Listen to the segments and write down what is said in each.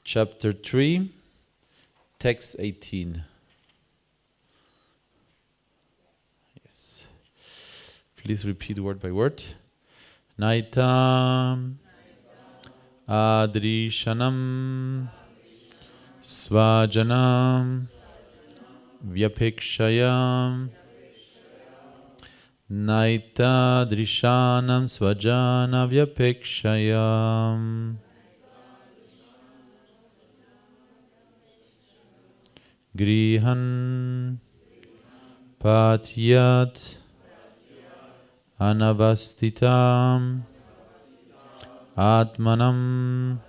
Chapter 3, Text 18. Yes. Please repeat word by word. Naitam Adrishanam Svajanam Vyapekshayam Naita Drishanam Svajana Vyapekshayam Grihan Patyat Anavastitam Atmanam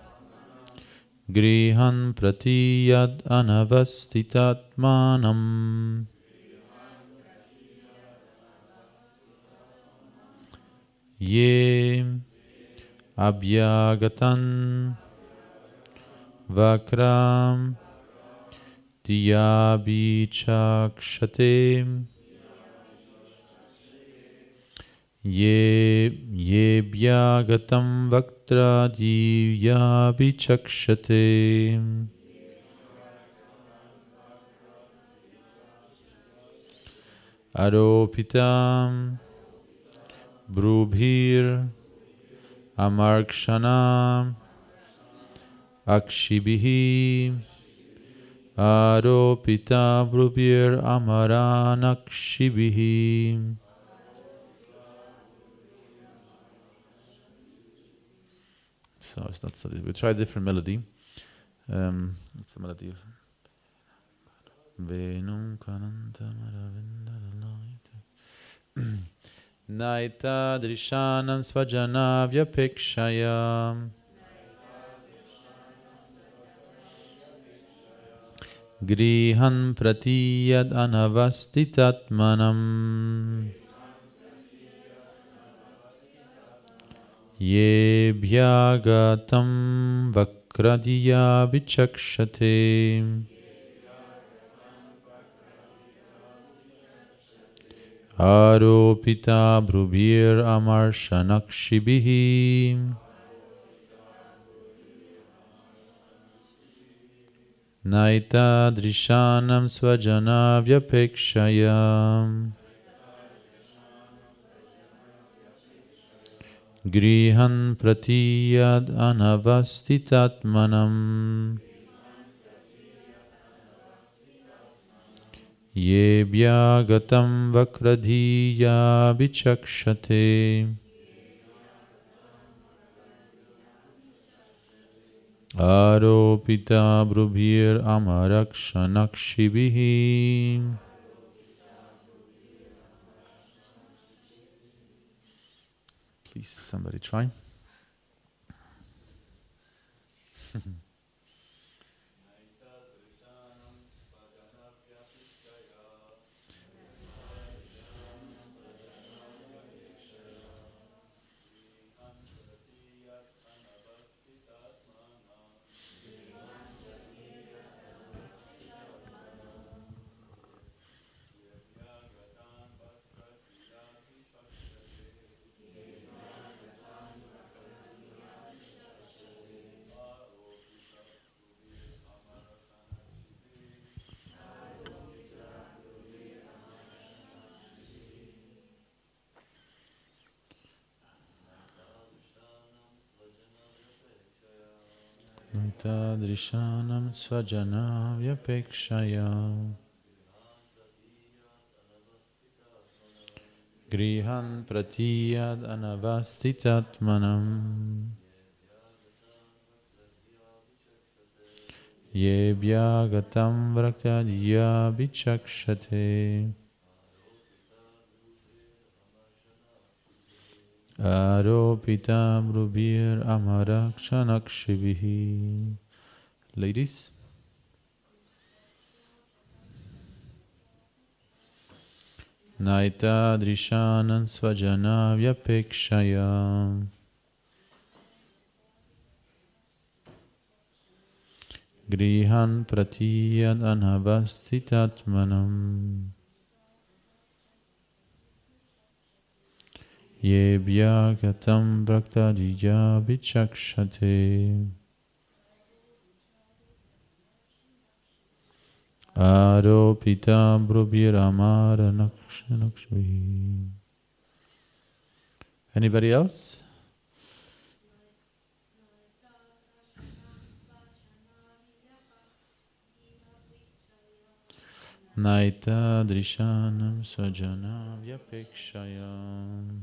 Grihan Pratiyat Anavastitatmanam Ye Abhyagatan Vakram Diyabichakshate Ye Bhyagatam Vaktra Diyabichakshate Aropitam Brubhir Amarkshanam Akshibihi Aropita Brubhir Amaranakshibihi. So it's not so. We try a different melody. It's the melody of Venum Kananta Naita Drishanam Svajana Vyapekshayam Grihan Pratiyad Anavastitatmanam Ye Bhyagatam Vakradiya Vichakshate Aropita Brubhir Amarsanakshibihi Naita Drishanam Svajana Vyapekshayam Grihan Pratiyad Anavastitatmanam Ye Bhyagatam Vakradhiya Vichakshate Aropita Brubhir Amaraksanakshibihi. Please, somebody try. Naita Drishanam Svajana Vyapekshaya Grihan Pratiyad Anavastitatmanam Ye Bhyagatam Vraktadiya Vichakshate Aropita Brubhir Amaraksanakshibihi. Ladies. Naita Drishanam Svajana Vyapekshaya Grihan Pratiyad Anavastitatmanam Ye Bhyagatam Vraktadiya Vichakshate Aropita brubhiramara nakshanakshvi. Anybody else? Naita drishanam sajana vyapekshayam.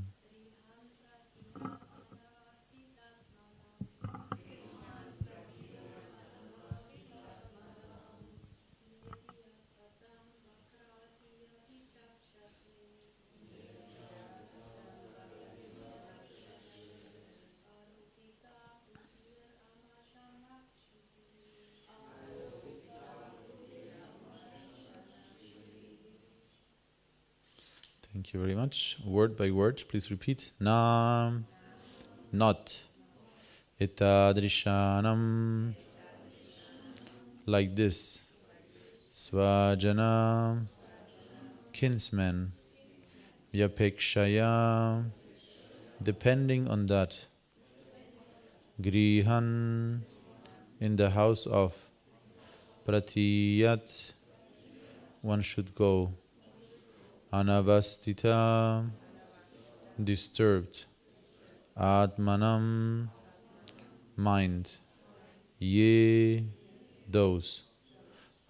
Thank you very much. Word by word, please repeat. Nam, not. Itadrishanam, like this. Svajana, kinsman. Vyapekshaya, depending on that. Grihan, in the house of. Pratiyat, one should go. Anavastita, disturbed. Atmanam, mind. Ye, those.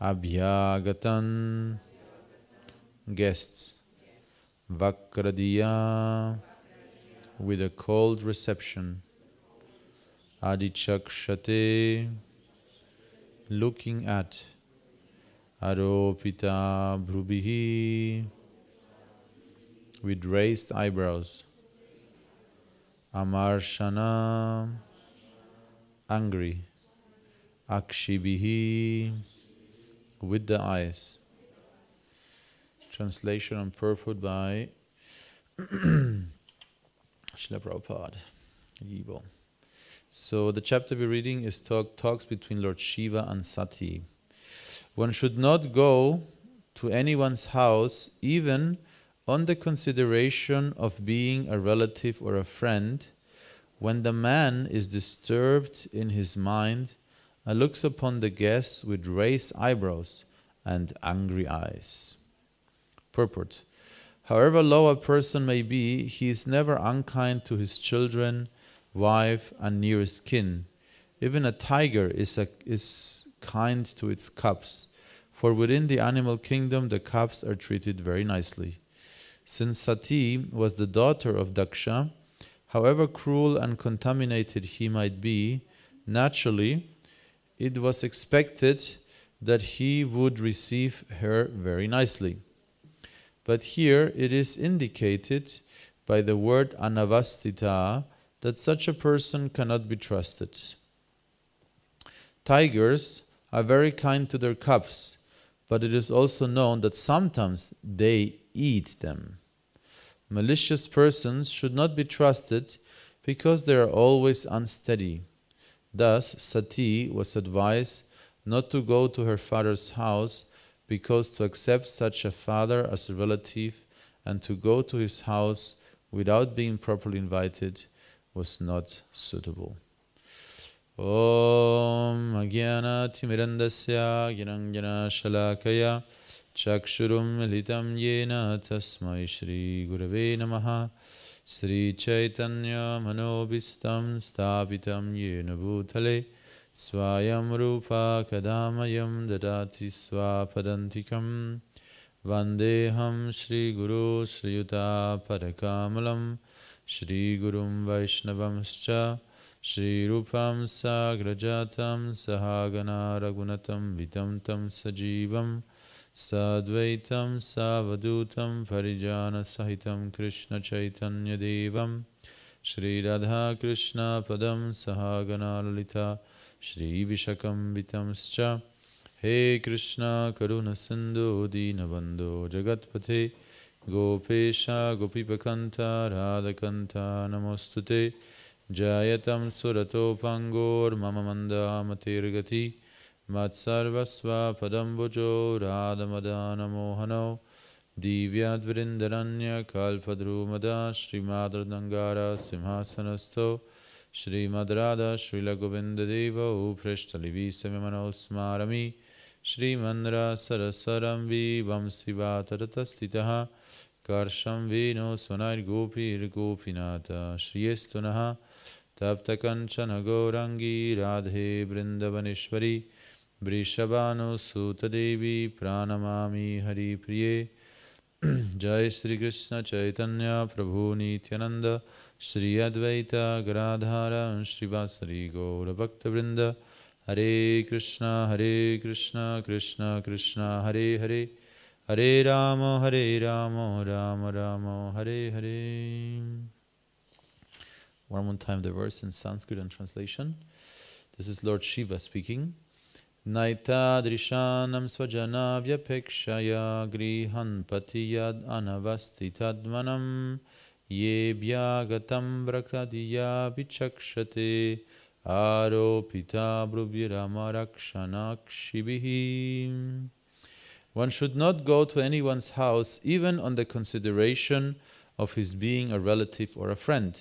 Abhyagatan, guests. Vakradiya, with a cold reception. Adichakshate, looking at. Aropita bhrubihi, with raised eyebrows. Amarshana, angry. Akshibihi, with the eyes. Translation and purport by Srila Prabhupada. Evil. So the chapter we're reading is talks between Lord Shiva and Sati. One should not go to anyone's house even on the consideration of being a relative or a friend when the man is disturbed in his mind and looks upon the guests with raised eyebrows and angry eyes. Purport. However low a person may be, he is never unkind to his children, wife, and nearest kin. Even a tiger is kind to its cubs, for within the animal kingdom the cubs are treated very nicely. Since Sati was the daughter of Daksha, however cruel and contaminated he might be, naturally it was expected that he would receive her very nicely. But here it is indicated by the word anavastita that such a person cannot be trusted. Tigers are very kind to their cubs, but it is also known that sometimes they eat them. Malicious persons should not be trusted because they are always unsteady. Thus, Sati was advised not to go to her father's house because to accept such a father as a relative and to go to his house without being properly invited was not suitable. Om Agyana Timirandasya Gyananjana Shalakaya Chakshurum Militam Yena Tasmai Shri Gurave Namaha Sri Chaitanya Manobistam Stapitam Yena Bhutale Swayam Rupa Kadamayam Dadati Swapadantikam Vandeham Shri Guru Sri Yuta Padakamalam Shri Gurum Vaishnavamscha Shri Rupam Sagrajatam Sahagana Ragunatam Vitamtam Sajivam Sadvaitam Savadutam Parijana Sahitam Krishna Chaitanya Devam Shri Radha Krishna Padam Sahagana Lalita Shri Vishakam Vitamscha He Krishna Karuna Sindhu Dinabandho Jagatpate Gopesha Gopipakanta Radhakanta Namostute Jayatam Surato Pangor Mamamanda Matirgati Matsarvasva Padambujo Radhamadana Mohano Divyadvrindaranya Kalpadrumada Srimad Dangara Simhasanasto Srimad Radha Srila Govinda Deva Uprashtalivi Samimanosmarami Shrimandra Sarasaram Vivam Siva Tatatastitaha Karsham Vino Swanai Gopir Gopinata Shriyestunaha Taptakanchana Gaurangi Radhe Vrindavaneshwari Vrishabhanu Sutadevi Pranamami Hari Priye Jai Sri Krishna Chaitanya Prabhu Nityananda Shri Advaita Gadadhara Srivasari Gaura Bhakta Vrinda Hare Krishna Krishna Krishna Hare Hare Hare Rama Rama Rama Hare Hare. One more time the verse in Sanskrit and translation. This is Lord Shiva speaking. Naita drishanam svajana vyapekshaya grihan patiyad anavastitadmanam ye vyagatam brakadiya vichakshate aropita brubhiramarakshanakshibhi. One should not go to anyone's house even on the consideration of his being a relative or a friend.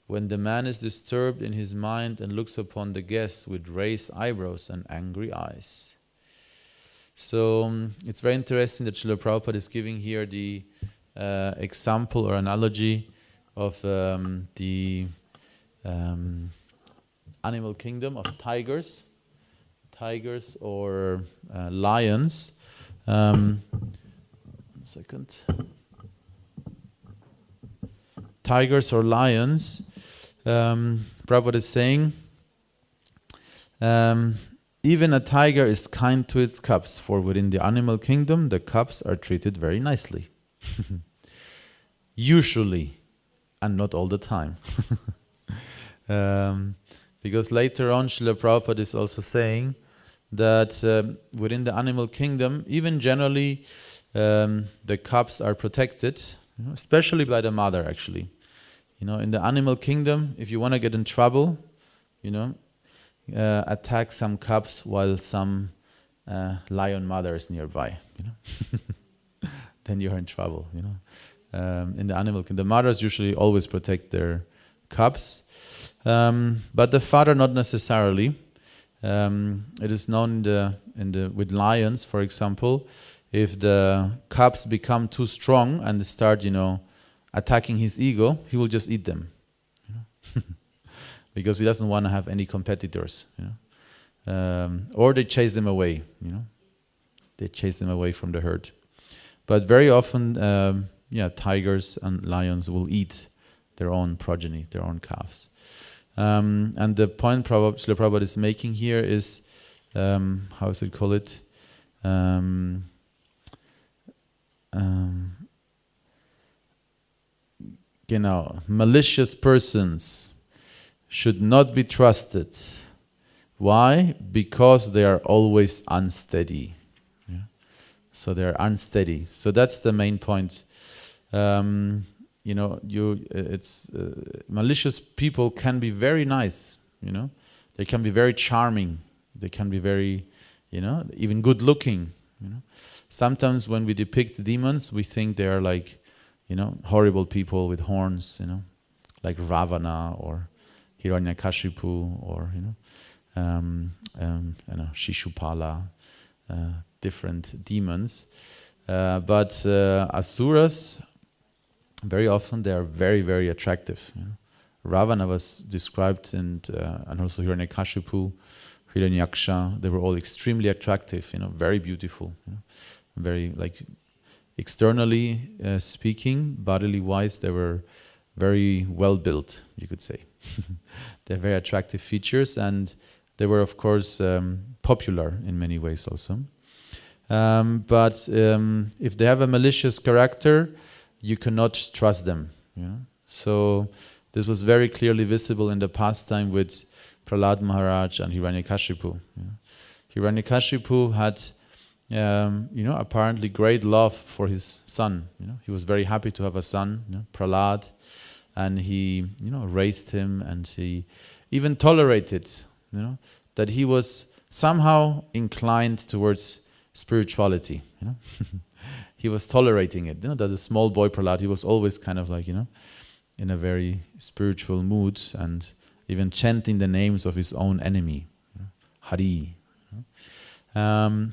When the man is disturbed in his mind and looks upon the guest with raised eyebrows and angry eyes. So it's very interesting that Srila Prabhupada is giving here the example or analogy of the animal kingdom of tigers or lions. One second. Tigers or lions. Prabhupada is saying, even a tiger is kind to its cubs, for within the animal kingdom, the cubs are treated very nicely. Usually, and not all the time. Because later on, Srila Prabhupada is also saying that within the animal kingdom, even generally, the cubs are protected, especially by the mother, actually. In the animal kingdom, if you want to get in trouble, attack some cubs while some lion mother is nearby. Then you're in trouble. In the animal kingdom, the mothers usually always protect their cubs, but the father not necessarily. It is known with lions, for example, if the cubs become too strong and they start, attacking his ego, he will just eat them, because he doesn't want to have any competitors, or they chase them away, they chase them away from the herd. But very often, tigers and lions will eat their own progeny, their own calves. And the point Srila Prabhupada is making here is, how is it call it? Malicious persons should not be trusted. Why? Because they are always unsteady. So they are unsteady. So that's the main point. Malicious people can be very nice. They can be very charming. They can be very, even good looking. Sometimes when we depict demons, we think they are like, horrible people with horns, like Ravana or Hiranyakashipu or, Shishupala, different demons. But Asuras, very often they are very, very attractive. Ravana was described and also Hiranyakashipu, Hiranyaksha, they were all extremely attractive, very beautiful, very like externally speaking, bodily wise, they were very well built, you could say. They have very attractive features, and they were, of course, popular in many ways also. But if they have a malicious character, you cannot trust them. So this was very clearly visible in the past time with Prahlad Maharaj and Hiranyakashipu. Hiranyakashipu had apparently great love for his son. He was very happy to have a son, Prahlad, and he, raised him, and he even tolerated, that he was somehow inclined towards spirituality. He was tolerating it. That a small boy Prahlad, he was always kind of like, in a very spiritual mood, and even chanting the names of his own enemy, Hari.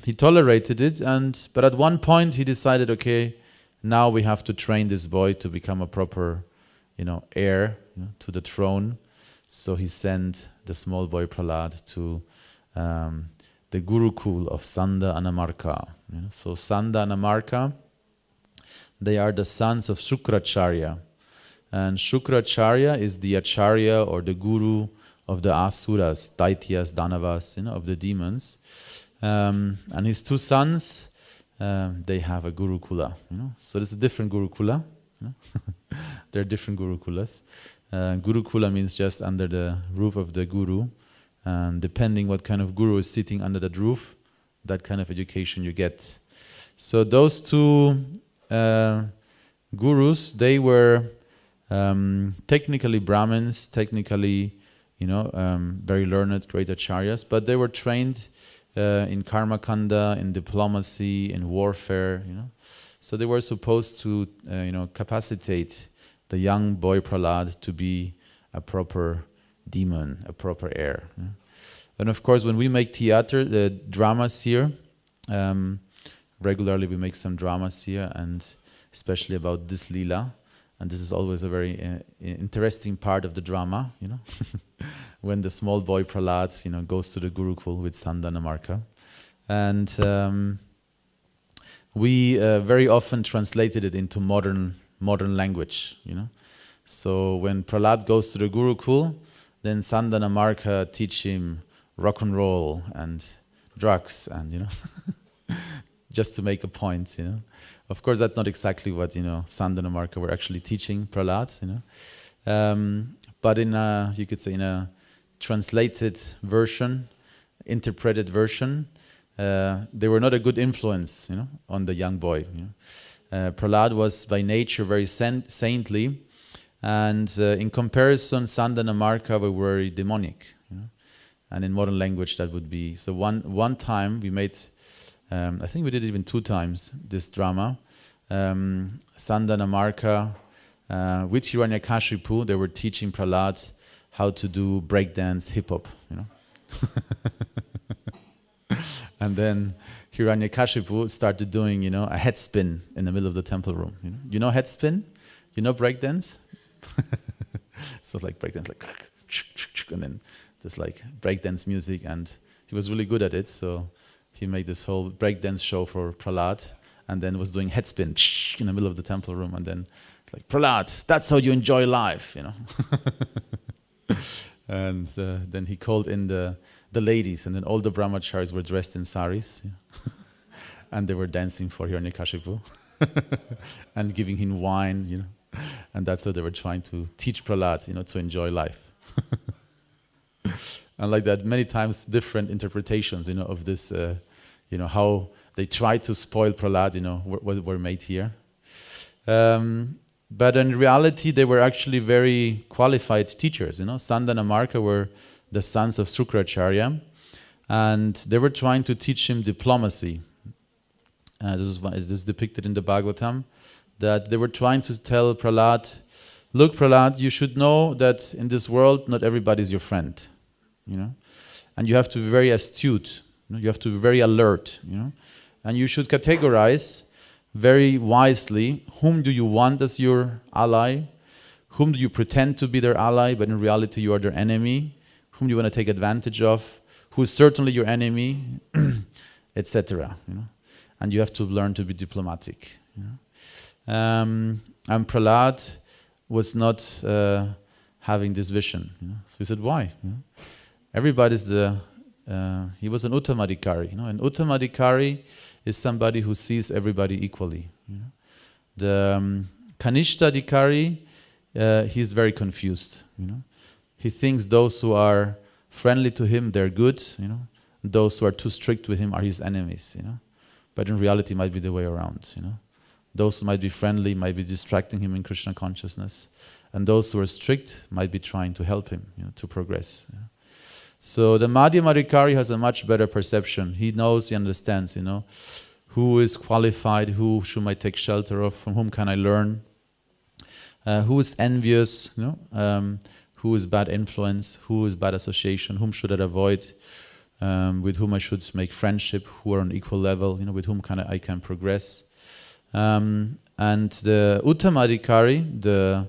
He tolerated it, but at one point he decided, okay, now we have to train this boy to become a proper, heir to the throne. So he sent the small boy Prahlad to the Gurukul of Sanda and Amarka. So Sanda and Amarka, they are the sons of Shukracharya. And Shukracharya is the Acharya or the Guru of the Asuras, Daityas, Danavas, of the demons. And his two sons, they have a Gurukula. So this is a different Gurukula. There are different Gurukulas. Gurukula means just under the roof of the Guru. And depending what kind of Guru is sitting under that roof, that kind of education you get. So those two Gurus, they were technically Brahmins, technically, very learned, great acharyas, but they were trained in karma kanda, in diplomacy, in warfare, So they were supposed to, capacitate the young boy Prahlad to be a proper demon, a proper heir. And of course, when we make theater, the dramas here, regularly we make some dramas here, and especially about this lila. And this is always a very interesting part of the drama, when the small boy Prahlad, goes to the Gurukul with Sanda and Amarka. And we very often translated it into modern language, So when Prahlad goes to the Gurukul, then Sanda and Amarka teach him rock and roll and drugs and, just to make a point, Of course, that's not exactly what, Sanda and Amarka were actually teaching Prahlad, But in a, you could say, in a translated version, interpreted version, they were not a good influence, on the young boy. Prahlad was by nature very saintly, and in comparison, Sanda and Amarka were very demonic. And in modern language, that would be so. One time we made, I think we did it even 2 times, this drama. Sanda and Amarka with Hiranyakashipu, they were teaching Prahlad how to do breakdance, hip hop. And then Hiranyakashipu started doing, a head spin in the middle of the temple room. You know head spin? You know breakdance? So like breakdance, like, and then there's like breakdance music, and he was really good at it. So he made this whole breakdance show for Prahlad, and then was doing head spin in the middle of the temple room, and then it's like, Prahlad, that's how you enjoy life, And then he called in the ladies, and then all the brahmacharis were dressed in saris, and they were dancing for Hiranyakashipu and giving him wine, and that's how they were trying to teach Prahlad, to enjoy life. And like that, many times different interpretations, of this, how they tried to spoil Prahlad, were made here. But in reality, they were actually very qualified teachers. Sanda and Amarka were the sons of Shukracharya, and they were trying to teach him diplomacy. This is depicted in the Bhagavatam, that they were trying to tell Prahlad, look, Prahlad, you should know that in this world, not everybody is your friend, and you have to be very astute, you have to be very alert, and you should categorize very wisely whom do you want as your ally, whom do you pretend to be their ally, but in reality you are their enemy, whom do you want to take advantage of, who is certainly your enemy, etc. And you have to learn to be diplomatic. And Prahlad was not having this vision. So he said, why? Everybody's he was an Uttamadikari. An Uttamadikari is somebody who sees everybody equally. The Kanishtadikari, he's very confused. He thinks those who are friendly to him, they're good. Those who are too strict with him are his enemies. But in reality, it might be the way around. Those who might be friendly might be distracting him in Krishna consciousness, and those who are strict might be trying to help him, to progress. So the Madhyamadikari has a much better perception. He knows, he understands, who is qualified, who should I take shelter of, from whom can I learn, who is envious, who is bad influence, who is bad association, whom should I avoid, with whom I should make friendship, who are on equal level, with whom I can progress. And the Uttamadhikari, the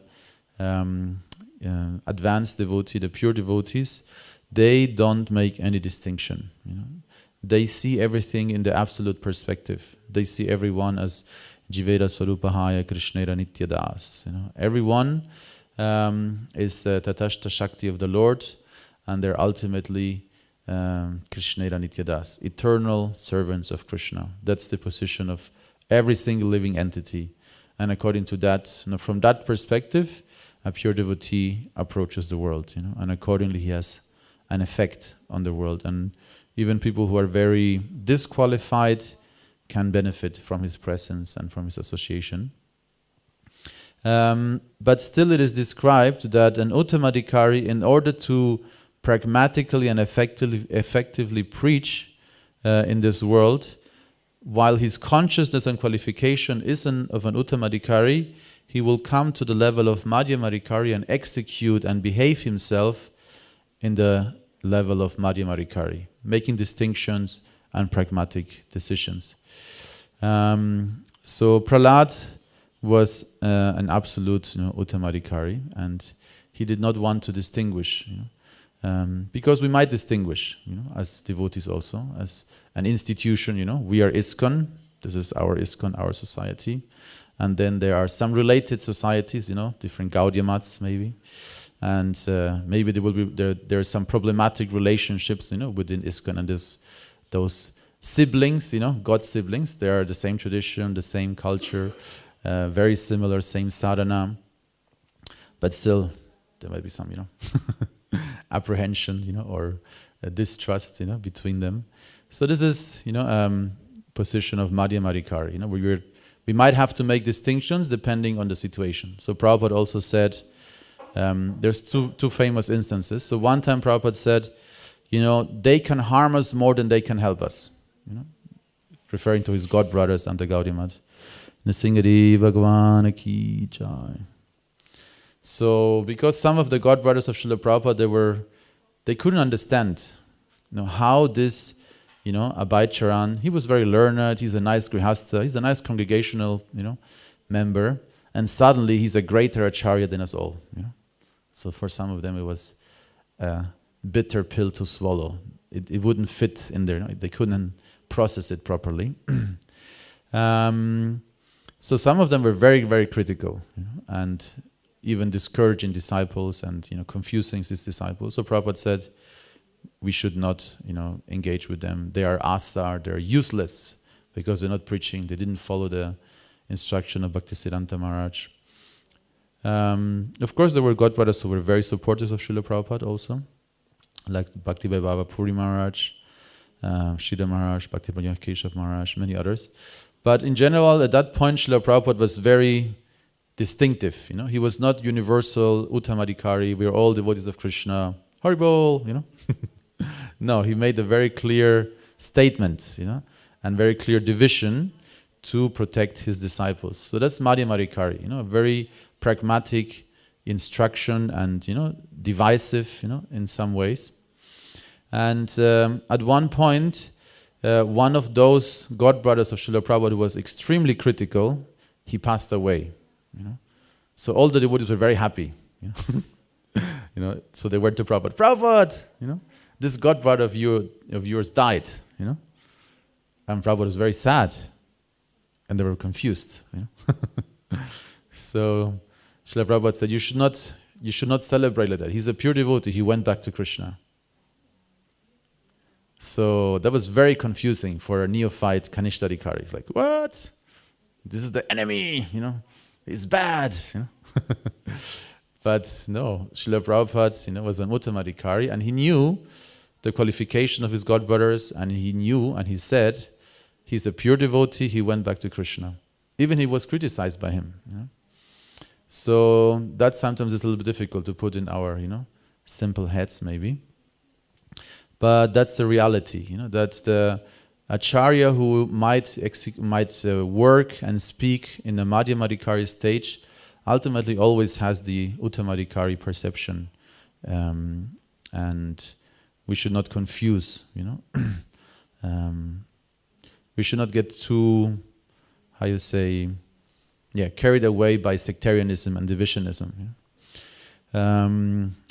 advanced devotee, the pure devotees, they don't make any distinction. They see everything in the absolute perspective. They see everyone as Jiveda Swarupahaya Krishnera Nityadas. Everyone is Tatashta Shakti of the Lord, and they're ultimately Krishnera Nityadas, eternal servants of Krishna. That's the position of every single living entity. And according to that, from that perspective, a pure devotee approaches the world, and accordingly he has an effect on the world. And even people who are very disqualified can benefit from his presence and from his association. But still it is described that an Uttamadhikari, in order to pragmatically and effectively preach in this world, while his consciousness and qualification isn't of an Uttamadhikari, he will come to the level of Madhyamadhikari and execute and behave himself in the level of Madhyamadhikari, making distinctions and pragmatic decisions. So Prahlad was an absolute Uttamadhikari, and he did not want to distinguish, because we might distinguish, as devotees also, as an institution, we are ISKCON, this is our ISKCON, our society, and then there are some related societies, different Gaudiya Mats maybe, and maybe there are some problematic relationships, within ISKCON, and those siblings, God's siblings, they are the same tradition, the same culture, very similar, same sadhana, but still there might be some, apprehension, or distrust, between them. So this is, position of Madhyamadhikari, we might have to make distinctions depending on the situation. So Prabhupada also said, there's two famous instances. So one time Prabhupada said, they can harm us more than they can help us, referring to his god brothers and the Gaudiya Math. Nisingari Bhagwan Ki Jai. So because some of the god brothers of Srila Prabhupada, they couldn't understand, how this, Abhay Charan, he was very learned, he's a nice grihastha, he's a nice congregational, member, and suddenly he's a greater acharya than us all. So for some of them it was a bitter pill to swallow. It wouldn't fit in there, they couldn't process it properly. So some of them were very, very critical, and even discouraging disciples and confusing his disciples. So Prabhupada said, we should not, engage with them. They are asar, they're useless because they're not preaching. They didn't follow the instruction of Bhaktisiddhanta Maharaj. Of course, there were god brothers who were very supportive of Srila Prabhupada also, like Bhakti Baba Puri Maharaj, Shida Maharaj, Bhakti Keshav Maharaj, many others. But in general, at that point, Srila Prabhupada was very distinctive. He was not universal Uttamadhikari. We are all devotees of Krishna. Haribol, No, he made a very clear statement, and very clear division to protect his disciples. So that's Madhyamadhikari, a very pragmatic instruction and, divisive, in some ways. And at one point, one of those god brothers of Srila Prabhupada who was extremely critical, he passed away. So all the devotees were very happy. So they went to Prabhupada. Prabhupada, this god brother of yours died. And Prabhupada was very sad, and they were confused. So Srila Prabhupada said, you should not celebrate like that. He's a pure devotee. He went back to Krishna. So that was very confusing for a neophyte Kanishtadhikari. He's like, what? This is the enemy, He's bad, But no, Srila Prabhupada, was an Uttamadhikari, and he knew the qualification of his god brothers, and he knew, and he said, he's a pure devotee, he went back to Krishna. Even he was criticized by him. So that sometimes is a little bit difficult to put in our, simple heads maybe. But that's the reality, that the acharya who might work and speak in the Madhyamadhikari stage ultimately always has the Uttamadhikari perception. And we should not confuse, we should not get too, carried away by sectarianism and divisionism.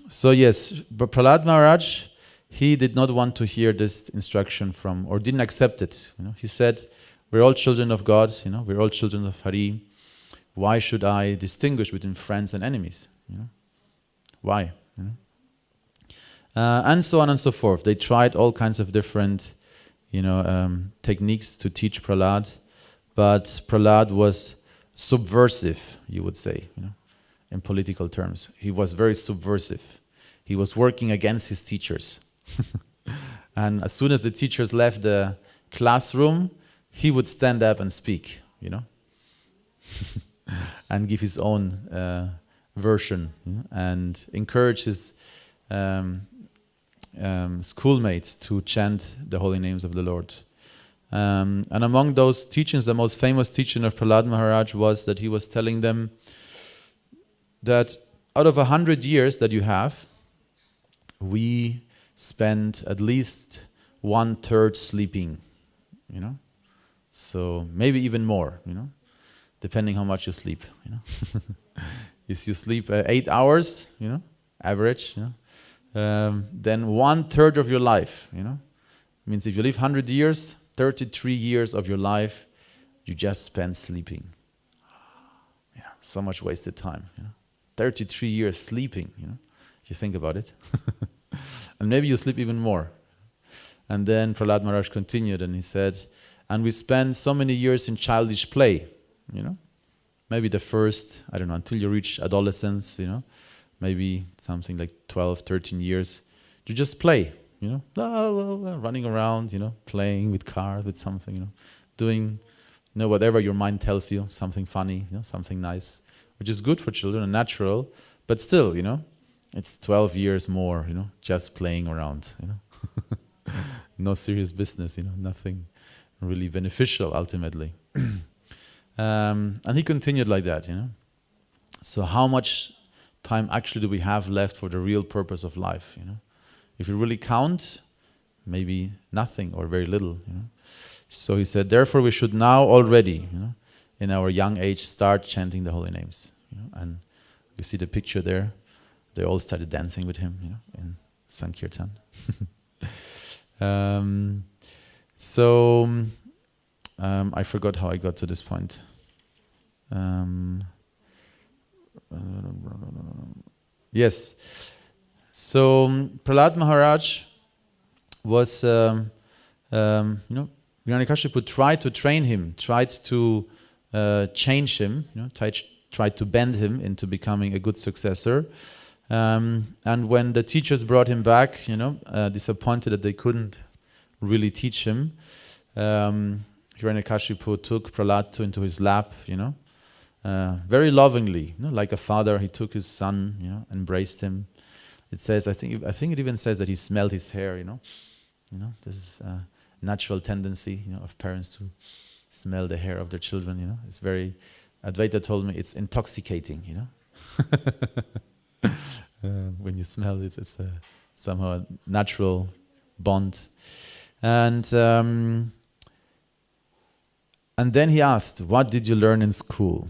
So yes, but Prahlad Maharaj, he did not want to hear this instruction from, or didn't accept it. He said, we're all children of God, we're all children of Hari. Why should I distinguish between friends and enemies? Why? And so on and so forth. They tried all kinds of different, techniques to teach Prahlad, but Prahlad was subversive, you would say, in political terms. He was very subversive. He was working against his teachers. And as soon as the teachers left the classroom, he would stand up and speak, and give his own version, and encourage his schoolmates to chant the holy names of the Lord. And among those teachings, the most famous teaching of Prahlad Maharaj was that he was telling them that out of 100 years that you have, we spend at least 1/3 sleeping, so maybe even more, depending how much you sleep. If you sleep 8 hours, average, then 1/3 of your life, means if you live 100 years, 33 years of your life, you just spend sleeping. So much wasted time. 33 years sleeping, if you think about it. And maybe you sleep even more. And then Prahlad Maharaj continued and he said, and we spend so many years in childish play, maybe the first, I don't know, until you reach adolescence, maybe something like 12, 13 years, you just play, running around, playing with cars, with something, doing, whatever your mind tells you, something funny, something nice, which is good for children and natural, but still, it's 12 years more, just playing around, no serious business, nothing really beneficial ultimately. And he continued like that, So how much time actually do we have left for the real purpose of life, If you really count, maybe nothing or very little, So he said, therefore we should now already, in our young age, start chanting the holy names. And you see the picture there. They all started dancing with him, in Sankirtan. I forgot how I got to this point. Yes. So Prahlad Maharaj was, Hiranyakashipu tried to train him, tried to change him, tried to bend him into becoming a good successor. And when the teachers brought him back, disappointed that they couldn't really teach him, Hiranyakashipu took Prahlad into his lap, very lovingly, like a father. He took his son, embraced him. It says, I think it even says that he smelled his hair. This is a natural tendency, of parents to smell the hair of their children. It's very. Advaita told me it's intoxicating. When you smell it, it's somehow a natural bond. And then he asked, what did you learn in school?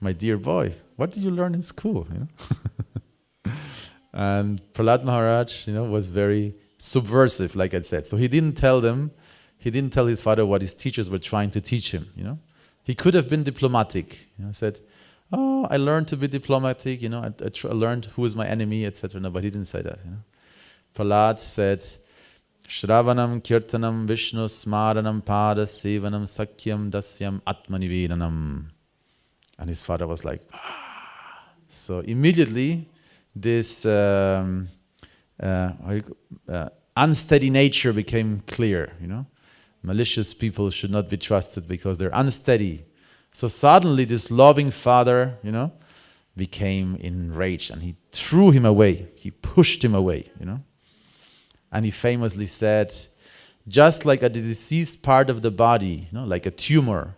My dear boy, what did you learn in school? And Prahlad Maharaj, was very subversive, like I said. So he didn't tell his father what his teachers were trying to teach him, He could have been diplomatic, said, oh, I learned to be diplomatic, I learned who is my enemy, etc. No, but he didn't say that, Prahlad said, Shravanam kirtanam Vishnu smaranam pada sevanam sakyam dasyam atmanivedanam. And his father was like, ah. So immediately this unsteady nature became clear, Malicious people should not be trusted because they're unsteady. So suddenly this loving father, became enraged and he threw him away. He pushed him away, And he famously said, just like a diseased part of the body, like a tumor,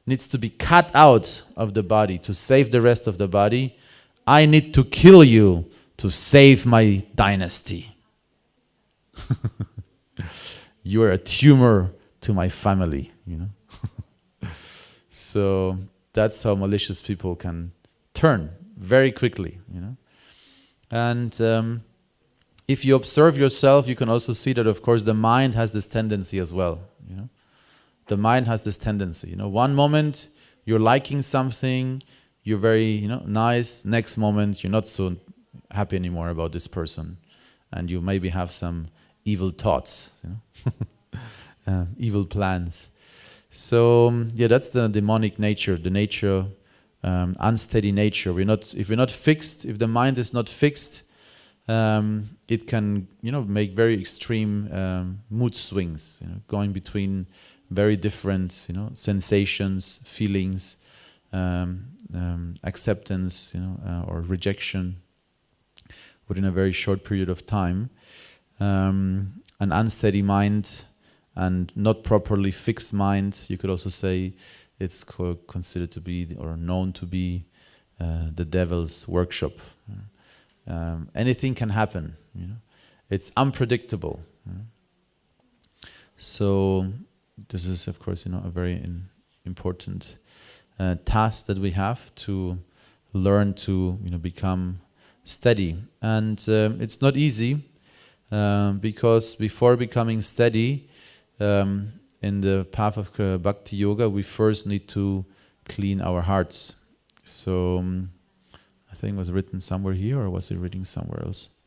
needs to be cut out of the body to save the rest of the body, I need to kill you to save my dynasty. You are a tumor to my family, So that's how malicious people can turn very quickly, And if you observe yourself, you can also see that, of course, the mind has this tendency as well, The mind has this tendency, One moment you're liking something, you're very, nice. Next moment you're not so happy anymore about this person, and you maybe have some evil thoughts, evil plans. So that's the demonic nature, the nature, unsteady nature. If we're not fixed, if the mind is not fixed, it can, make very extreme mood swings, going between very different, sensations, feelings, acceptance, or rejection within a very short period of time. An unsteady mind and not properly fixed mind, you could also say it's considered to be or known to be the devil's workshop. Anything can happen, It's unpredictable. So this is, of course, a very important task that we have to learn to, become steady. And it's not easy because before becoming steady in the path of Bhakti Yoga, we first need to clean our hearts. So I think it was written somewhere here, or was it written somewhere else?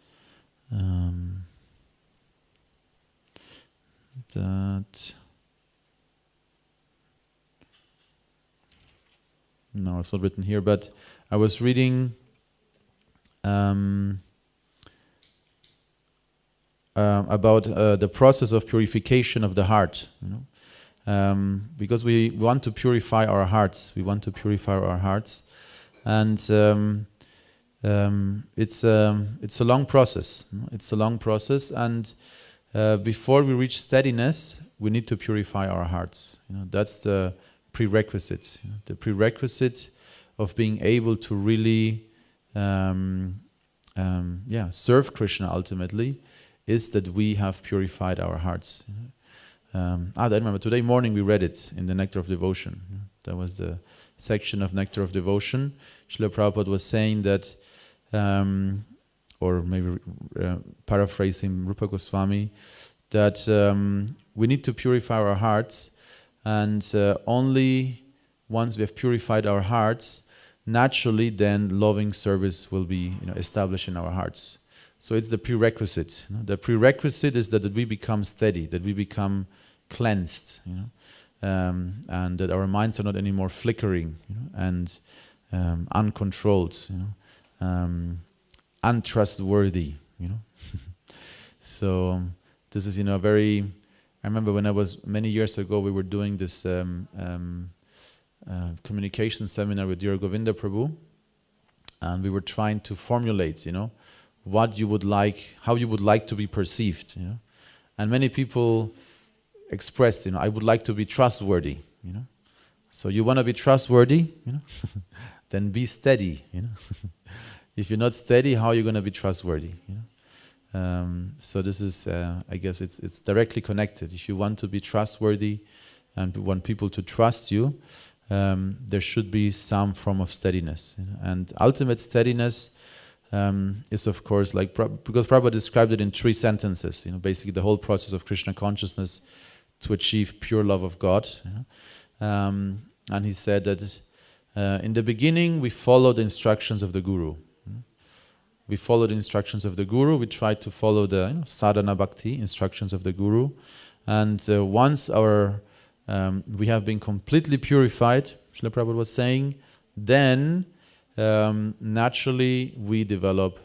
No, it's not written here, but I was reading about the process of purification of the heart, because we want to purify our hearts. We want to purify our hearts, and it's a long process. It's a long process, and before we reach steadiness, we need to purify our hearts. That's the prerequisite. The prerequisite of being able to really serve Krishna ultimately is that we have purified our hearts. I remember today morning we read it in the Nectar of Devotion. That was the section of Nectar of Devotion. Srila Prabhupada was saying that, or maybe paraphrasing Rupa Goswami, that we need to purify our hearts, and only once we have purified our hearts, naturally then loving service will be established in our hearts. So it's the prerequisite. The prerequisite is that we become steady, that we become cleansed, and that our minds are not anymore flickering, and uncontrolled, untrustworthy, So this is very. I remember when I was many years ago, we were doing this communication seminar with dear Govinda Prabhu, and we were trying to formulate, what you would like, how you would like to be perceived, And many people expressed, I would like to be trustworthy, So you want to be trustworthy, then be steady, If you're not steady, how are you going to be trustworthy, So this is, I guess it's directly connected. If you want to be trustworthy and want people to trust you, there should be some form of steadiness. And ultimate steadiness is, of course, because Prabhupada described it in 3 sentences, basically the whole process of Krishna consciousness to achieve pure love of God. And he said that in the beginning we follow the instructions of the Guru. We follow the instructions of the Guru. We try to follow the sadhana bhakti instructions of the Guru. And once we have been completely purified, Srila Prabhupada was saying, then naturally we develop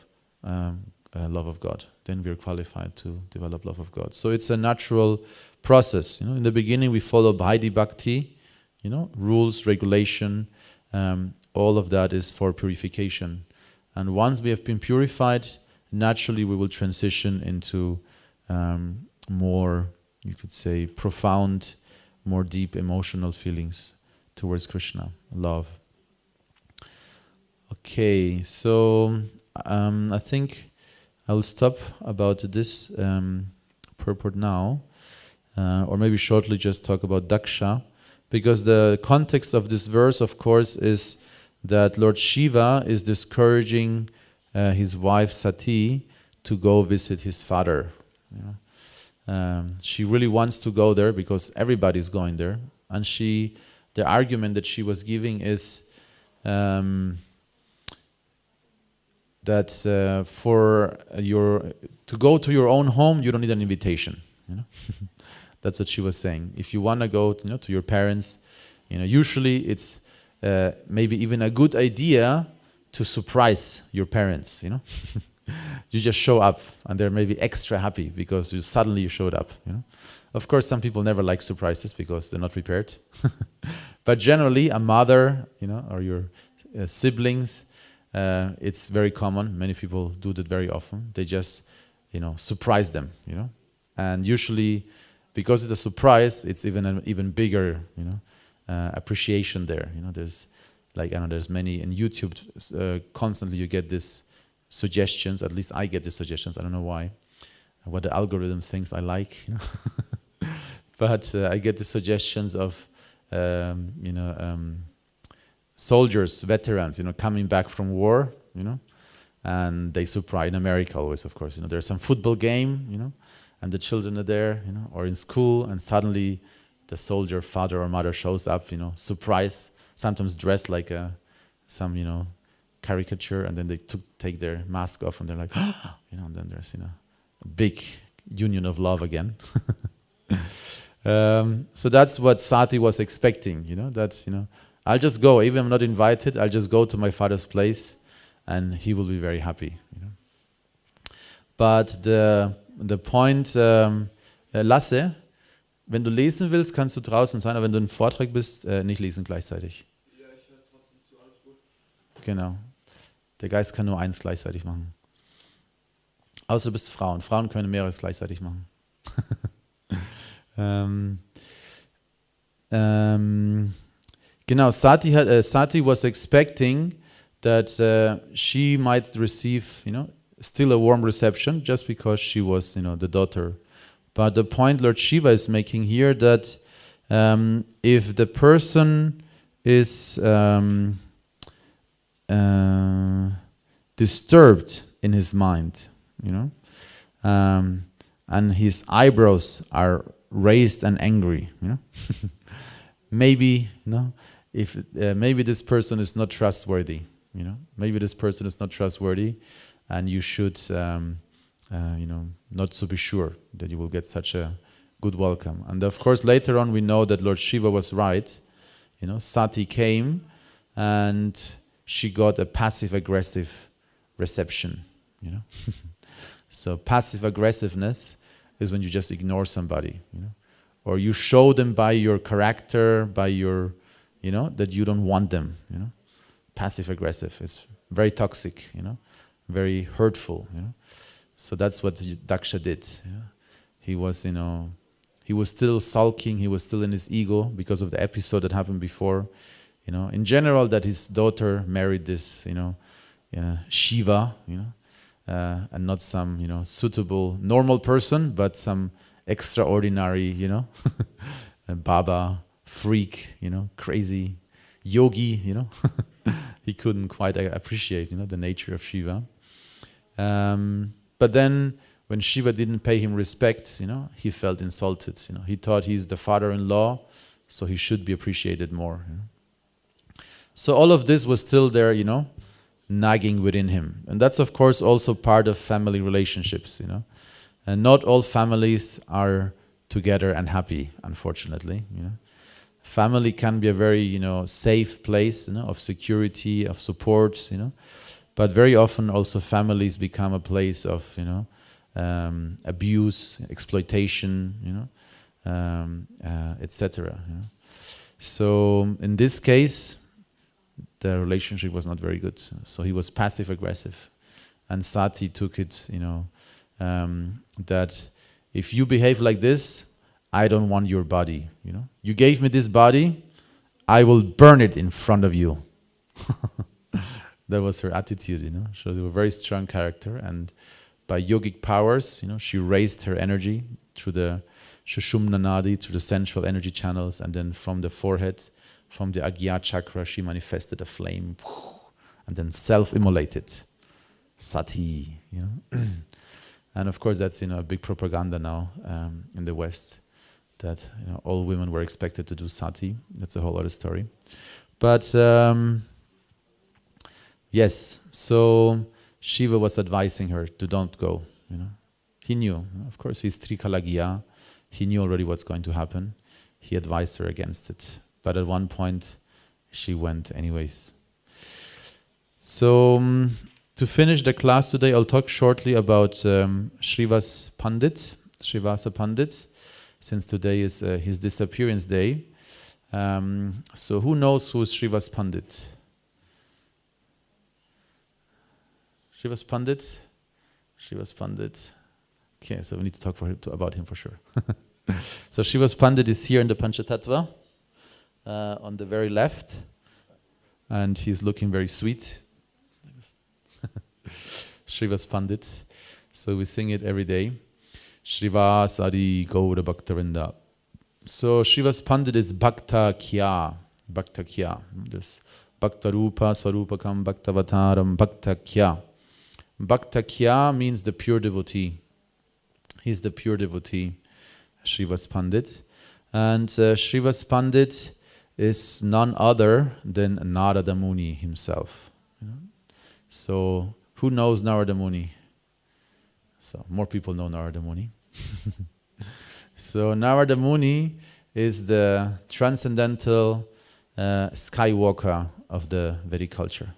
love of God. Then we are qualified to develop love of God. So it's a natural process. In the beginning we follow Bhaidi Bhakti, rules, regulation, all of that is for purification. And once we have been purified, naturally we will transition into more, you could say, profound, more deep emotional feelings towards Krishna, love. Okay, so I think I'll stop about this purport now, or maybe shortly just talk about Daksha, because the context of this verse, of course, is that Lord Shiva is discouraging his wife Sati to go visit his father. You know? She really wants to go there because everybody's going there, and the argument that she was giving is that to go to your own home, you don't need an invitation. You know, that's what she was saying. If you want to go, to your parents, usually it's maybe even a good idea to surprise your parents. You just show up, and they're maybe extra happy because you showed up. Of course, some people never like surprises because they're not prepared. But generally, a mother, or your siblings, it's very common. Many people do that very often. They just, surprise them. And usually, because it's a surprise, it's even an even bigger, appreciation there. There's there's many in YouTube. Constantly, you get this suggestions. At least I get the suggestions. I don't know why. What the algorithm thinks I like. But I get the suggestions of soldiers, veterans, coming back from war, and they surprise in America always, of course. There's some football game, and the children are there, or in school, and suddenly the soldier father or mother shows up, surprise, sometimes dressed like some caricature, and then they take their mask off, and they're like, and then there's a big union of love again. So that's what Sati was expecting, that I'll just go, even if I'm not invited, I'll just go to my father's place, and he will be very happy. But the point, Lasse, wenn du lesen willst, kannst du draußen sein, aber wenn du im Vortrag bist, nicht lesen gleichzeitig. Ja, ich höre trotzdem zu, alles gut. Genau. Der Geist kann nur eins gleichzeitig machen. Außer du bist Frauen. Frauen können mehreres gleichzeitig machen. Genau, Sati was expecting that she might receive, still a warm reception just because she was, the daughter. But the point Lord Shiva is making here that if the person is disturbed in his mind, and his eyebrows are raised and angry, maybe, if maybe this person is not trustworthy, maybe this person is not trustworthy, and you should, not so be sure that you will get such a good welcome. And of course, later on, we know that Lord Shiva was right. Sati came, and she got a passive-aggressive reception. So passive-aggressiveness is when you just ignore somebody, or you show them by your character, by your, that you don't want them. Passive-aggressive is very toxic. Very hurtful. So that's what Daksha did. He was, he was still sulking. He was still in his ego because of the episode that happened before. In general, that his daughter married this, Shiva, and not some, suitable, normal person, but some extraordinary, Baba, freak, crazy, yogi, He couldn't quite appreciate, the nature of Shiva. But then, when Shiva didn't pay him respect, he felt insulted. He thought he's the father-in-law, so he should be appreciated more. So all of this was still there, nagging within him. And that's, of course, also part of family relationships, And not all families are together and happy, unfortunately, Family can be a very, safe place, of security, of support, But very often also families become a place of, abuse, exploitation, etc. So in this case, the relationship was not very good. So he was passive-aggressive. And Sati took it, that if you behave like this, I don't want your body. You gave me this body, I will burn it in front of you. That was her attitude. She was a very strong character, and by yogic powers, she raised her energy through the Shushumna Nadi, through the central energy channels, and then from the forehead, from the Agya chakra, she manifested a flame, and then self-immolated. Sati, And of course that's a big propaganda now in the West, that all women were expected to do sati. That's a whole other story. But yes, so Shiva was advising her to don't go. He knew, of course, he's Trikalagya. He knew already what's going to happen. He advised her against it. But at one point, she went anyways. So to finish the class today, I'll talk shortly about Srivasa Pandit, since today is his disappearance day. So who knows who is Srivasa Pandit? Srivasa Pandit? Srivasa Pandit. Okay, so we need to talk about him for sure. So Srivasa Pandit is here in the Panchatattva, on the very left, and he's looking very sweet. Srivasa Pandit. So we sing it every day. Srivasa Adi Gaura Bhaktavinda. So Srivasa Pandit is Bhakta Kya. Bhakta Kya. This Bhakta Rupa Swarupakam Bhaktavataram Bhakta Kya. Bhakta Kya means the pure devotee. He's the pure devotee, Srivasa Pandit. And Srivasa Pandit is none other than Narada Muni himself. So who knows Narada Muni? So more people know Narada Muni. So Narada Muni is the transcendental skywalker of the Vedic culture.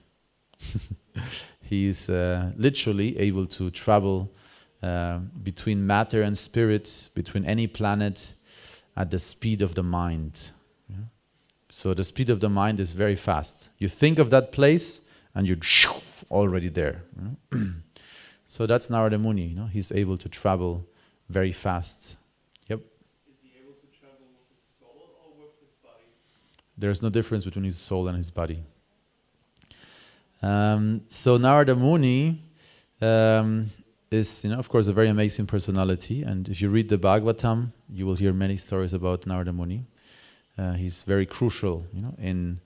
He is literally able to travel between matter and spirit, between any planet, at the speed of the mind. So the speed of the mind is very fast. You think of that place and you're already there. So that's Narada Muni. He's able to travel very fast. Yep. Is he able to travel with his soul or with his body? There's no difference between his soul and his body. So Narada Muni is, of course, a very amazing personality. And if you read the Bhagavatam, you will hear many stories about Narada Muni. He's very crucial, in,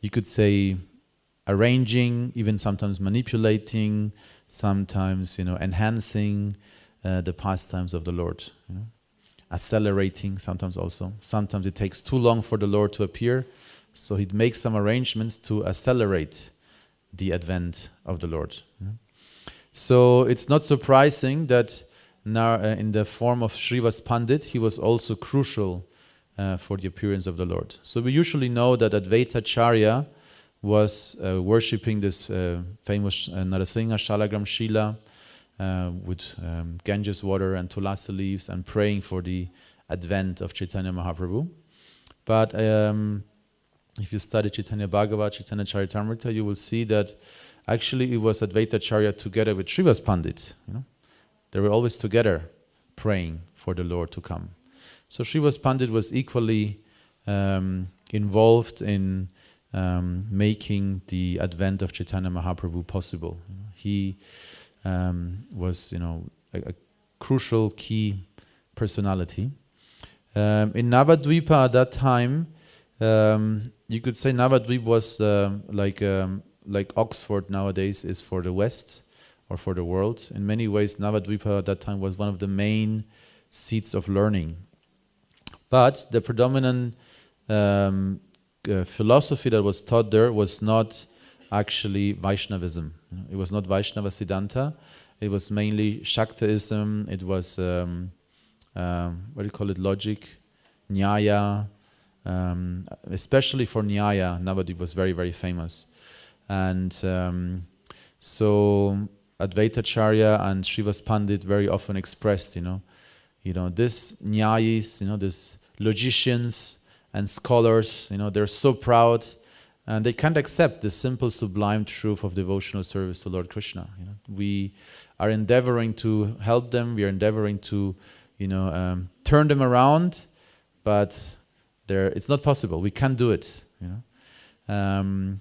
you could say, arranging, even sometimes manipulating, sometimes, enhancing the pastimes of the Lord. Accelerating sometimes also. Sometimes it takes too long for the Lord to appear, so he makes some arrangements to accelerate the advent of the Lord. So it's not surprising that in the form of Srivasa Pandit, he was also crucial for the appearance of the Lord. So we usually know that Advaita Acharya was worshipping this famous Narasingha Shalagram Shila with Ganges water and tulasi leaves and praying for the advent of Chaitanya Mahaprabhu. But if you study Chaitanya Bhagavat, Chaitanya Charitamrita, you will see that actually it was Advaita Acharya together with Srivasa Pandit. They were always together praying for the Lord to come. So Srivasa Pandit was equally involved in making the advent of Chaitanya Mahaprabhu possible. He was, a crucial key personality. In Navadvipa at that time, you could say Navadvip was like Oxford nowadays is for the West or for the world. In many ways, Navadvipa at that time was one of the main seats of learning. But the predominant philosophy that was taught there was not actually Vaishnavism. It was not Vaishnava Siddhanta. It was mainly Shaktaism. It was, what do you call it, logic, Nyaya. Especially for Nyaya, Navadvip was very, very famous. And so Advaita Acharya and Srivasa Pandit very often expressed, this Nyayis, these logicians and scholars, they're so proud and they can't accept the simple sublime truth of devotional service to Lord Krishna. We are endeavoring to help them, we are endeavoring to turn them around, but it's not possible. We can't do it. And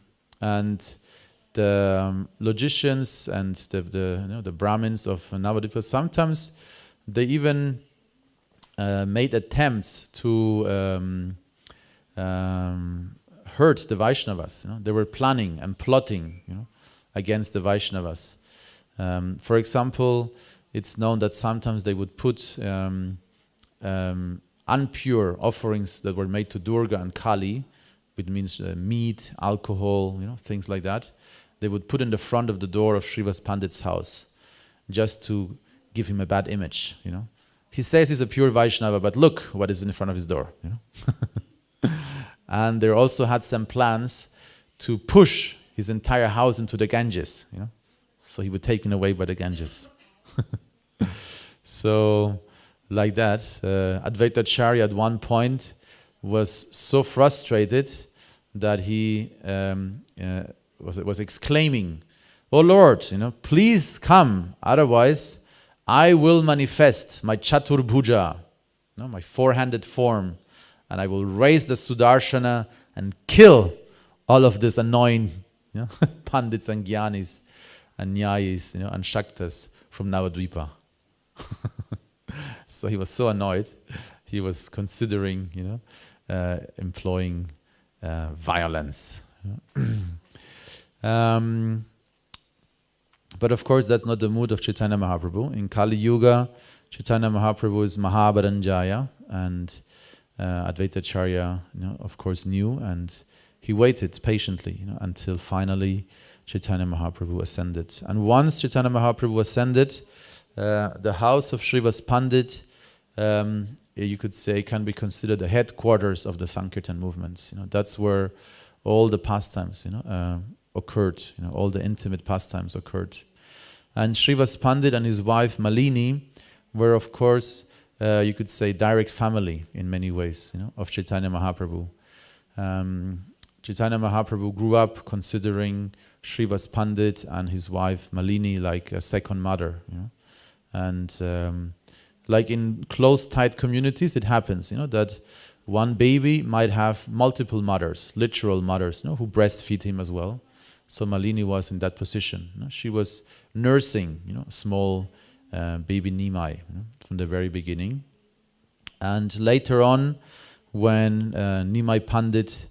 the logicians and the Brahmins of Navadvipa, sometimes they even made attempts to hurt the Vaishnavas. They were planning and plotting, against the Vaishnavas. For example, it's known that sometimes they would put impure offerings that were made to Durga and Kali, which means meat, alcohol, things like that. They would put in the front of the door of Srivas Pandit's house, just to give him a bad image. He says he's a pure Vaishnava, but look what is in front of his door. And they also had some plans to push his entire house into the Ganges. So he would take him away by the Ganges. So, like that, Advaita Acharya at one point was so frustrated that he was exclaiming, "Oh Lord, please come, otherwise I will manifest my Chaturbhuja, my four-handed form, and I will raise the Sudarshana and kill all of these annoying Pandits and Gyanis and Nyayis and Shaktas from Navadvipa." So he was so annoyed, he was considering employing violence. But of course that's not the mood of Chaitanya Mahaprabhu. In Kali Yuga, Chaitanya Mahaprabhu is Mahabharanjaya, and Advaita Acharya, of course knew, and he waited patiently, until finally Chaitanya Mahaprabhu ascended. And once Chaitanya Mahaprabhu ascended, the house of Srivas Pandit, you could say, can be considered the headquarters of the Sankirtan movement. That's where all the pastimes, occurred. All the intimate pastimes occurred. And Srivas Pandit and his wife Malini were, of course, you could say, direct family in many ways, of Chaitanya Mahaprabhu. Chaitanya Mahaprabhu grew up considering Srivas Pandit and his wife Malini like a second mother. And like in close, tight communities, it happens, that one baby might have multiple mothers, literal mothers, who breastfeed him as well. So Malini was in that position. She was nursing, small baby Nimai from the very beginning. And later on, when Nimai Pandit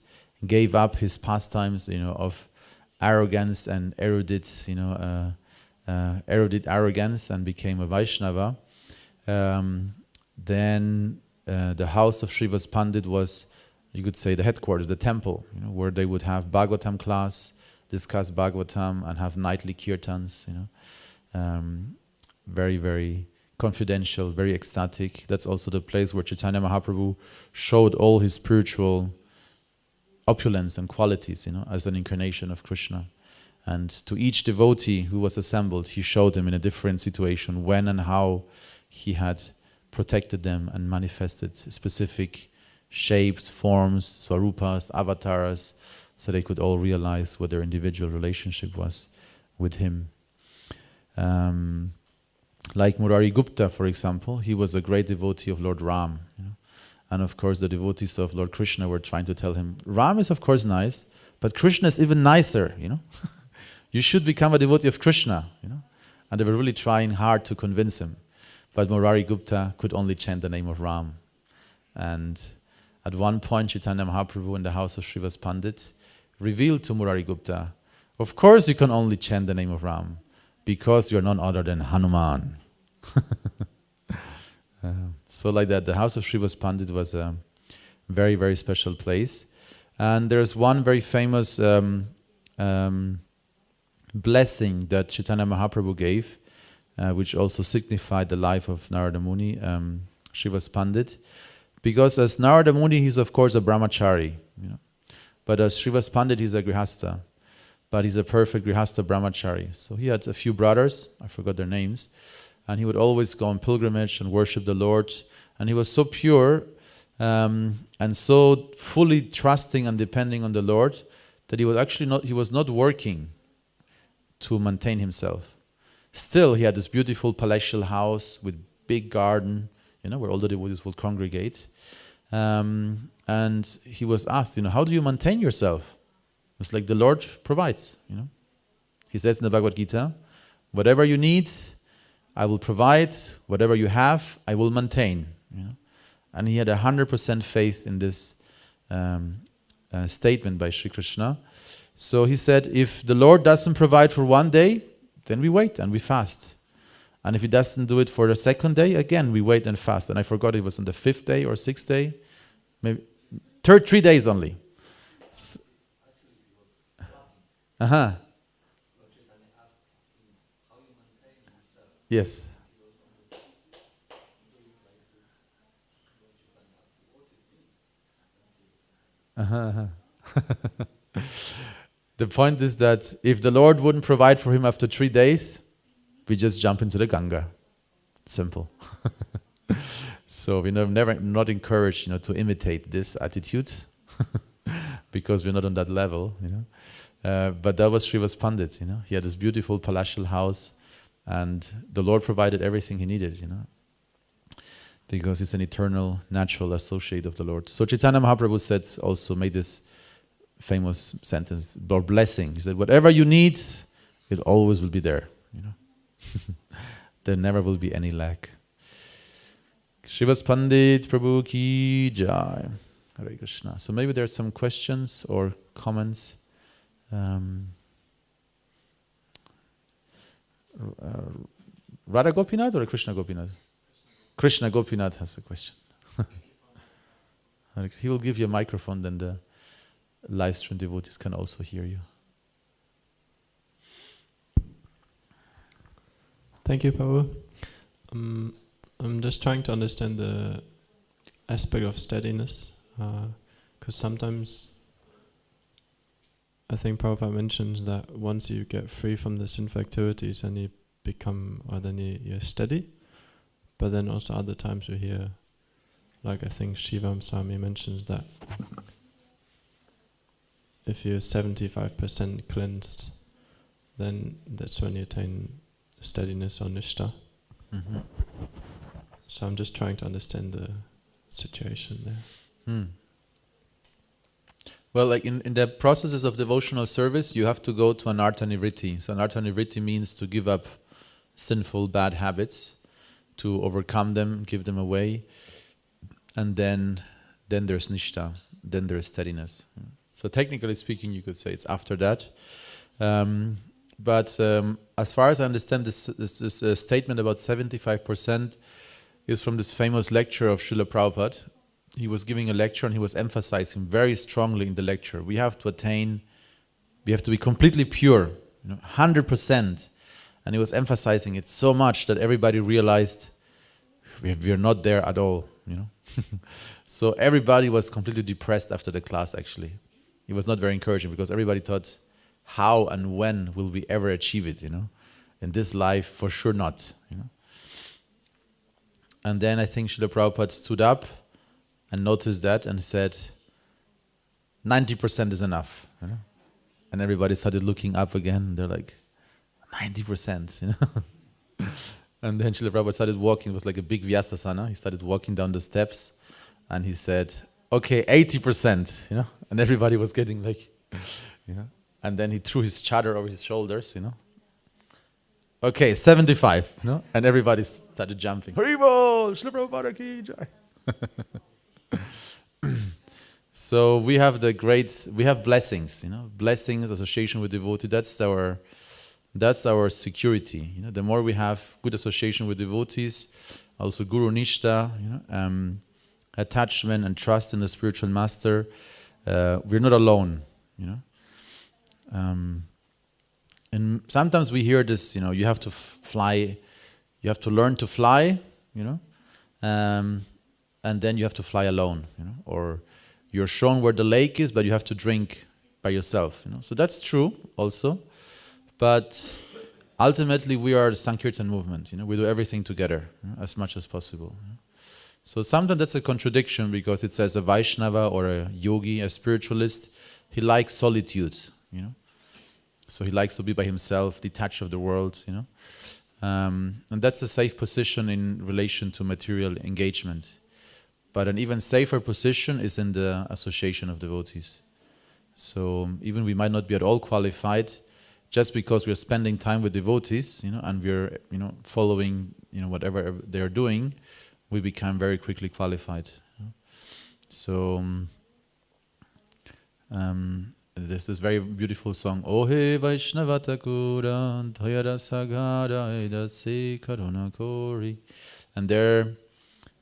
gave up his pastimes, of arrogance and erudite, erudite arrogance, and became a Vaishnava, then the house of Srivas Pandit was, you could say, the headquarters, the temple, where they would have Bhagavatam class, discuss Bhagavatam, and have nightly kirtans, very, very confidential, very ecstatic. That's also the place where Chaitanya Mahaprabhu showed all his spiritual opulence and qualities, as an incarnation of Krishna. And to each devotee who was assembled, he showed them in a different situation when and how he had protected them and manifested specific shapes, forms, swarupas, avatars, so they could all realize what their individual relationship was with him. Like Murari Gupta, for example, he was a great devotee of Lord Ram. And of course the devotees of Lord Krishna were trying to tell him, Ram is of course nice, but Krishna is even nicer, You should become a devotee of Krishna, And they were really trying hard to convince him. But Murari Gupta could only chant the name of Ram. And at one point, Chaitanya Mahaprabhu in the house of Srivas Pandit revealed to Murari Gupta, of course you can only chant the name of Ram, because you're none other than Hanuman. So like that, the house of Srivas Pandit was a very, very special place. And there's one very famous blessing that Chaitanya Mahaprabhu gave, which also signified the life of Narada Muni, Srivas Pandit. Because as Narada Muni, he's of course a brahmachari, but as Srivas Pandit, he's a grihastha. But he's a perfect grihastha brahmachari. So he had a few brothers, I forgot their names, and he would always go on pilgrimage and worship the Lord. And he was so pure and so fully trusting and depending on the Lord that he was not working to maintain himself. Still, he had this beautiful palatial house with big garden, where all the devotees would congregate. And he was asked, how do you maintain yourself? It's like the Lord provides, He says in the Bhagavad Gita, whatever you need, I will provide. Whatever you have, I will maintain. And he had 100% faith in this statement by Sri Krishna. So he said, if the Lord doesn't provide for one day, then we wait and we fast. And if he doesn't do it for the second day, again, we wait and fast. And I forgot it was on the 5th day or 6th day. Maybe 3 days only. Yes. The point is that if the Lord wouldn't provide for him after 3 days, we just jump into the Ganga. Simple. So we never not encouraged, to imitate this attitude because we're not on that level, But that was Srivas Pandit, He had this beautiful palatial house, and the Lord provided everything he needed, because he's an eternal, natural associate of the Lord. So Chaitanya Mahaprabhu said, also made this famous sentence, Lord blessing. He said, whatever you need, it always will be there. There never will be any lack. Srivas Pandit Prabhu ki jai. Hare Krishna. So maybe there are some questions or comments. Radha Gopinath or Krishna Gopinath? Krishna Gopinath has a question. He will give you a microphone, then the live stream devotees can also hear you. Thank you, Prabhu. I'm just trying to understand the aspect of steadiness, because sometimes I think Prabhupada mentioned that once you get free from the sinful activities, then you become, or then you're steady. But then also other times we hear, like I think Shivam Swami mentions that if you're 75% cleansed, then that's when you attain steadiness or nishta. Mm-hmm. So I'm just trying to understand the situation there. Well, like in the processes of devotional service, you have to go to anartha nivritti. So anartha nivritti means to give up sinful, bad habits, to overcome them, give them away, and then there's nishta, then there's steadiness. So technically speaking, you could say it's after that. But as far as I understand, this statement about 75% is from this famous lecture of Srila Prabhupada. He was giving a lecture and he was emphasizing very strongly in the lecture, we have to be completely pure, 100%. And he was emphasizing it so much that everybody realized we're not there at all, So everybody was completely depressed after the class, actually. It was not very encouraging because everybody thought, how and when will we ever achieve it, In this life, for sure not, And then I think Srila Prabhupada stood up and noticed that and said, 90% is enough, And everybody started looking up again. They're like, 90%, And then Srila Prabhupada started walking. It was like a big Vyasasana. He started walking down the steps and he said, okay, 80%, And everybody was getting like, And then he threw his chadar over his shoulders, Okay, 75, And everybody started jumping. Haribol, Srila Prabhupada ki jai. So we have blessings, blessings, association with devotee. That's our security. The more we have good association with devotees, also Guru Nishta, attachment and trust in the spiritual master, we're not alone, And sometimes we hear this, you have to fly, you have to learn to fly, and then you have to fly alone, or you're shown where the lake is, but you have to drink by yourself, So that's true also, but ultimately we are the Sankirtan movement, we do everything together, as much as possible. So sometimes that's a contradiction because it says a Vaishnava or a yogi, a spiritualist, he likes solitude, So he likes to be by himself, detached of the world, And that's a safe position in relation to material engagement. But an even safer position is in the association of devotees. So even we might not be at all qualified, just because we're spending time with devotees, and we're, following, whatever they are doing, we become very quickly qualified. So, there's this very beautiful song, Ohe Vaishnava Thakura Dayara Sagara Edase Karuna Kori. And there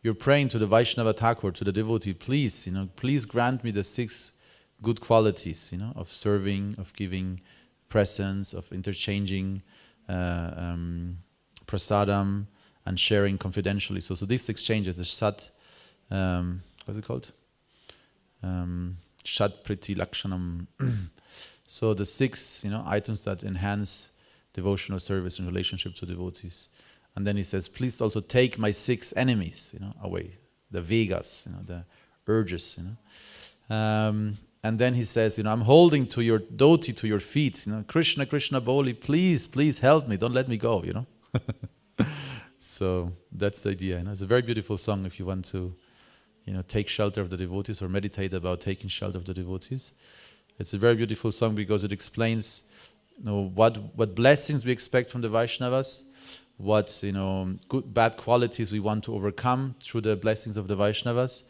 you're praying to the Vaishnava Thakur, to the devotee, please, please grant me the 6 good qualities, of serving, of giving presents, of interchanging prasadam and sharing confidentially. So these exchanges, the Sat, what's it called? Shat Priti Lakshanam. So the 6, items that enhance devotional service in relationship to devotees. And then he says, please also take my 6 enemies, away, the Vegas, the urges, And then he says, I'm holding to your dhoti, to your feet, Krishna, Krishna Boli, please, please help me, don't let me go, So that's the idea. It's a very beautiful song if you want to, take shelter of the devotees or meditate about taking shelter of the devotees. It's a very beautiful song because it explains, what blessings we expect from the Vaishnavas, what, good, bad qualities we want to overcome through the blessings of the Vaishnavas.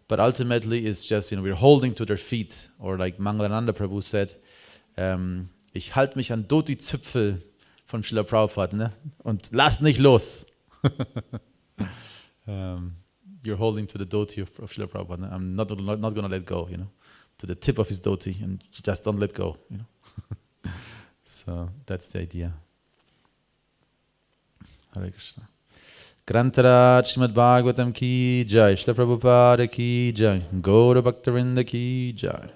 But ultimately it's just, we're holding to their feet. Or like Mangalananda Prabhu said, ich halte mich an Dhoti-Zipfel von Srila Prabhupada, ne? Und lass nicht los. You're holding to the dhoti of Srila Prabhupada. Ne? I'm not going to let go, to the tip of his dhoti, and just don't let go, So that's the idea. Hare Krishna. Grantaraj Srimad Bhagavatam ki jai, Srila Prabhupada ki jai, Gaura Bhaktarinda ki jai.